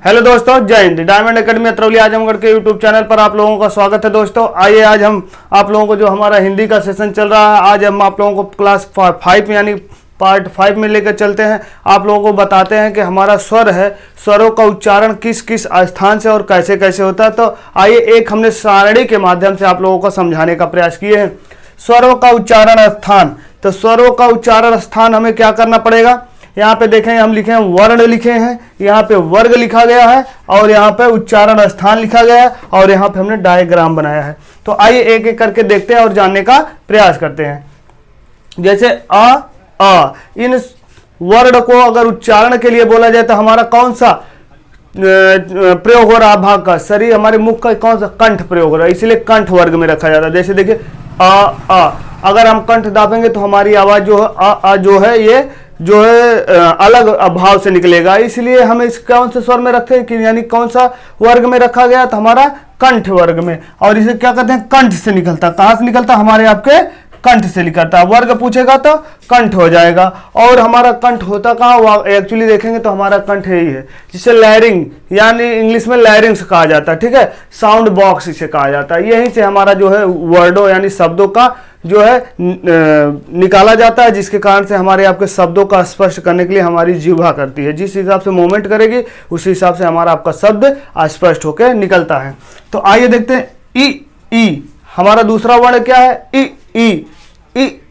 Hello दोस्तों, जय Hind. Diamond academy Atrauli Azamgarh के यूट्यूब चैनल पर आप लोगों का स्वागत है। दोस्तों आइए, आज हम आप लोगों को जो हमारा हिंदी का सेशन चल रहा है, आज हम आप लोगों को क्लास 5 यानी पार्ट 5 में लेकर चलते हैं। आप लोगों को बताते हैं कि हमारा स्वर है, स्वरों का उच्चारण किस किस स्थान से और कैसे कैसे होता है। तो आइए, एक हमने सारणी के माध्यम से आप लोगों को समझाने का प्रयास किए हैं। स्वरों का उच्चारण स्थान, तो स्वरों का उच्चारण स्थान हमें क्या करना पड़ेगा। यहाँ पे देखें, हम लिखे हैं वर्ण लिखे हैं, यहाँ पे वर्ग लिखा गया है और यहाँ पे उच्चारण स्थान लिखा गया है और यहाँ पे हमने डायग्राम बनाया है। तो आइए एक एक करके देखते हैं और जानने का प्रयास करते हैं। जैसे अ इन वर्ण को अगर उच्चारण के लिए बोला जाए तो हमारा कौन सा प्रयोग हो रहा, भाग का, शरीर हमारे मुख का कौन सा, कंठ प्रयोग हो रहा है, इसलिए कंठ वर्ग में रखा जाता है। जैसे देखिए अ अगर हम कंठ दाबेंगे तो हमारी आवाज जो है जो है ये जो है अलग भाव से निकलेगा, इसलिए हम इस कौन से स्वर में रखते हैं कि यानी कौन सा वर्ग में रखा गया, तो हमारा कंठ वर्ग में। और इसे क्या कहते हैं, कंठ से निकलता। कहां से निकलता, हमारे आपके कंठ से निकलता है। वर्ग पूछेगा तो कंठ हो जाएगा। और हमारा कंठ होता कहाँ, एक्चुअली देखेंगे तो हमारा कंठ यही है, जिसे लैरिंग यानी इंग्लिश में लैरिंग्स कहा जाता है। ठीक है, साउंड बॉक्स इसे कहा जाता है। यहीं से हमारा जो है वर्डों यानी शब्दों का जो है निकाला जाता है, जिसके कारण से हमारे आपके शब्दों का स्पष्ट करने के लिए हमारी जिह्वा करती है। जिस हिसाब से मूवमेंट करेगी उसी हिसाब से हमारा आपका शब्द स्पष्ट होकर निकलता है। तो आइए देखते हैं ई हमारा दूसरा वर्ण क्या है, ई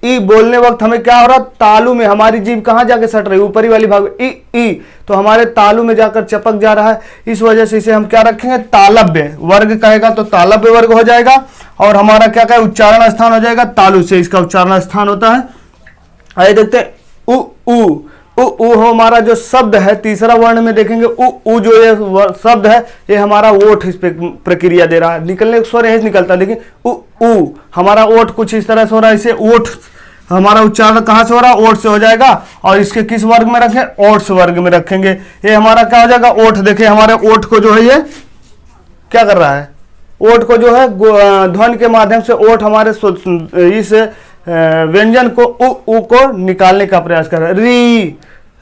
ई बोलने वक्त हमें क्या हो रहा, तालू में हमारी जीभ कहां जाके सट रही है, ऊपरी वाली भाग में ई तो हमारे तालू में जाकर चपक जा रहा है। इस वजह से इसे हम क्या रखेंगे, तालव्य वर्ग कहेगा तो तालव्य वर्ग हो जाएगा। और हमारा क्या कहे, उच्चारण स्थान हो जाएगा, तालू से इसका उच्चारण स्थान होता है। आइए देखते हैं उ हमारा जो शब्द है, तीसरा वर्ण में देखेंगे उ जो ये शब्द है, ये हमारा ओठ इस पे प्रक्रिया दे रहा है, निकलने स्वर यही निकलता है। देखिए उ हमारा ओठ कुछ इस तरह से हो रहा है, इसे ओठ हमारा उच्चारण कहां से हो रहा है, ओठ से हो जाएगा। और इसके किस वर्ग में रखें, ओठ वर्ग में रखेंगे। ये हमारा क्या हो जाएगा, ओठ। देखिए हमारे ओठ को जो है ये क्या कर रहा है, ओठ को जो है ध्वनि के माध्यम से ओठ हमारे इस व्यंजन को उ को निकालने का प्रयास कर रहा है।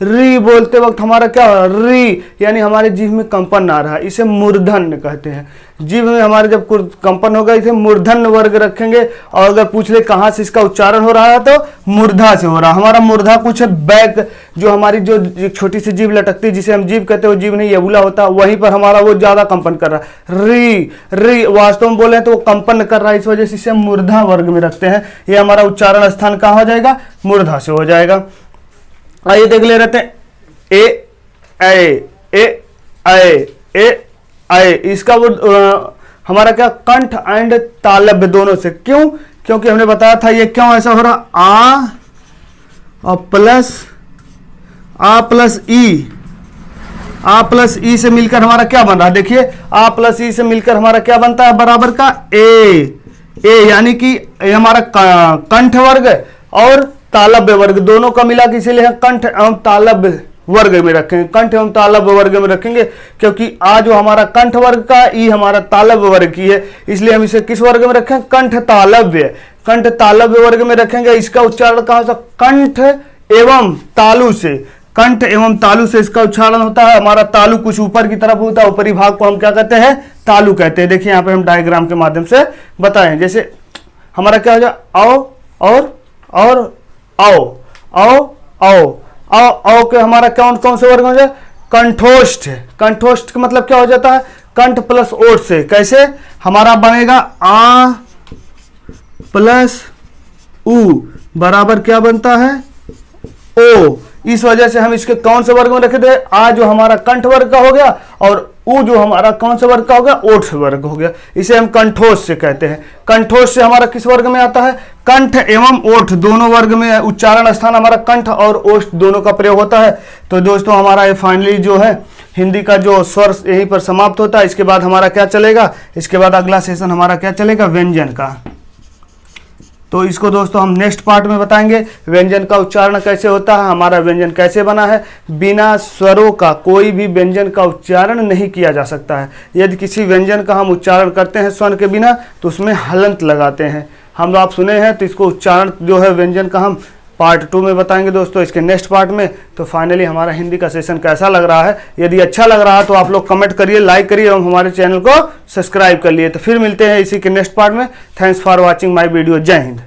री बोलते वक्त हमारा क्या हो रहा है, री यानी हमारे जीभ में कंपन आ रहा है, इसे मूर्धन्य कहते हैं। जीभ में हमारे जब कंपन होगा इसे मूर्धन्य वर्ग रखेंगे। और अगर पूछ ले कहाँ से इसका उच्चारण हो रहा है तो मूर्धा से हो रहा है। हमारा मूर्धा कुछ है बैक, जो हमारी जो छोटी सी जीभ लटकती है जिसे हम जीभ कहते हैं, वो जीभ नहीं यबुला होता, वहीं पर हमारा वो ज्यादा कंपन कर रहा है। री वास्तव में बोले तो वो कंपन कर रहा है, इस वजह से इसे मूर्धा वर्ग में रखते हैं। ये हमारा उच्चारण स्थान कहाँ हो जाएगा, मूर्धा से हो जाएगा। आइए देख ले रहते हैं ए इसका वो हमारा क्या, कंठ एंड तालव्य दोनों से। क्यों, क्योंकि हमने बताया था ये क्यों ऐसा हो रहा, आ प्लस ई से मिलकर हमारा क्या बन रहा है। देखिए आ प्लस ई से मिलकर हमारा क्या बनता है, बराबर का ए यानी कि हमारा कंठ वर्ग और तालव्य वर्ग दोनों का मिला के इसीलिए हम कंठ एवं तालव्य वर्ग में रखेंगे। कंठ एवं तालव्य वर्ग में रखेंगे क्योंकि आ जो हमारा कंठ वर्ग का, ई हमारा तालव्य वर्ग की है, इसलिए हम इसे किस वर्ग में रखें, कंठ तालव्य वर्ग में रखेंगे। इसका उच्चारण कहां से, कंठ एवं तालु से, कंठ एवं तालु से इसका उच्चारण होता है। हमारा तालु कुछ ऊपर की तरफ होता है, ऊपरी भाग को हम क्या कहते हैं, तालु कहते हैं। देखिए यहाँ पे हम डायग्राम के माध्यम से बताएं। जैसे हमारा क्या हो जाए, आओ के हमारा कौन से वर्ग हो जाए, कंठोष्ठ। कंठोष्ठ का मतलब क्या हो जाता है, कंठ प्लस ओठ से। कैसे हमारा बनेगा, आ प्लस उ बराबर क्या बनता है, ओ। इस वजह से हम इसके कौन से वर्ग में रखे थे, आ जो हमारा कंठ वर्ग का हो गया और उ जो हमारा कौन से वर्ग का हो गया, ओठ वर्ग हो गया। इसे हम कंठोष से कहते हैं। कंठोष से हमारा किस वर्ग में आता है, कंठ एवं ओठ दोनों वर्ग में उच्चारण स्थान हमारा कंठ और ओठ दोनों का प्रयोग होता है। तो दोस्तों हमारा ये फाइनली जो है हिंदी का जो स्वर यहीं पर समाप्त होता है। इसके बाद हमारा क्या चलेगा, इसके बाद अगला सेशन हमारा क्या चलेगा, व्यंजन का। तो इसको दोस्तों हम नेक्स्ट पार्ट में बताएंगे, व्यंजन का उच्चारण कैसे होता है, हमारा व्यंजन कैसे बना है। बिना स्वरों का कोई भी व्यंजन का उच्चारण नहीं किया जा सकता है। यदि किसी व्यंजन का हम उच्चारण करते हैं स्वर के बिना तो उसमें हलंत लगाते हैं। हम आप सुने हैं, तो इसको उच्चारण जो है व्यंजन का हम पार्ट 2 में बताएंगे दोस्तों, इसके नेक्स्ट पार्ट में। तो फाइनली हमारा हिंदी का सेशन कैसा लग रहा है, यदि अच्छा लग रहा है तो आप लोग कमेंट करिए, लाइक करिए और हमारे चैनल को सब्सक्राइब कर लिए। तो फिर मिलते हैं इसी के नेक्स्ट पार्ट में। Thanks for watching my video. जय हिंद।